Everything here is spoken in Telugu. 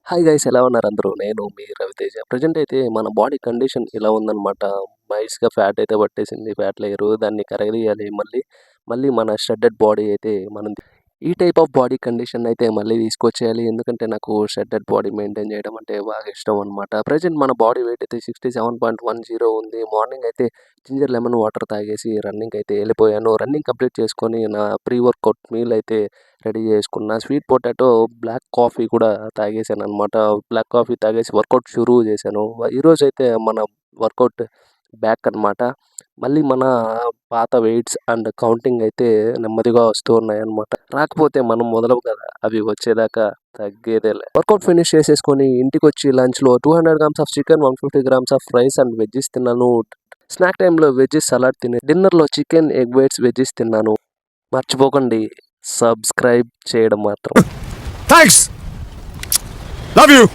హాయ్ గైస్, ఎలా ఉన్నారు అందరూ? నేను మీ రవితేజ. ప్రెజెంట్ అయితే మన బాడీ కండిషన్ ఇలా ఉందనమాట. నైస్‌గా ఫ్యాట్ అయితే పట్టేసింది. Fat layer. దాన్ని కరగదీయాలి. మళ్ళీ మన షెడ్డెడ్ బాడీ అయితే మనం ఈ టైప్ ఆఫ్ బాడీ కండిషన్ అయితే మళ్ళీ తీసుకొచ్చేయాలి. ఎందుకంటే నాకు షెడ్డెడ్ బాడీ మెయింటైన్ చేయడం అంటే బాగా ఇష్టం అనమాట. ప్రెజెంట్ మన బాడీ వెయిట్ అయితే 67.10 ఉంది. మార్నింగ్ అయితే జింజర్ లెమన్ వాటర్ తాగేసి రన్నింగ్‌కి అయితే వెళ్ళిపోయాను. రన్నింగ్ కంప్లీట్ చేసుకొని నా ప్రీ వర్కౌట్ మీల్ అయితే రెడీ చేసుకున్న. స్వీట్ పొటాటో, బ్లాక్ కాఫీ కూడా తాగేసాననమాట. బ్లాక్ కాఫీ తాగేసి వర్కౌట్ షురూ చేశాను. ఈరోజైతే మన వర్కౌట్ బ్యాక్ అనమాట. మళ్ళీ మన పాత వెయిట్స్ అండ్ కౌంటింగ్ అయితే నెమ్మదిగా వస్తూ ఉన్నాయన్నమాట. రాకపోతే మనం మొదలవు కదా, అవి వచ్చేదాకా తగ్గేదేలే. వర్కౌట్ ఫినిష్ చేసేసుకొని ఇంటికొచ్చి లంచ్లో 200 grams of chicken, 150 grams of rice and veggies తిన్నాను. స్నాక్ టైంలో వెజ్జెస్ సలాడ్ తిని డిన్నర్లో చికెన్, ఎగ్ వైట్స్, వెజ్జెస్ తిన్నాను. మర్చిపోకండి సబ్స్క్రైబ్ చేయడం మాత్రం. Thanks. Love you.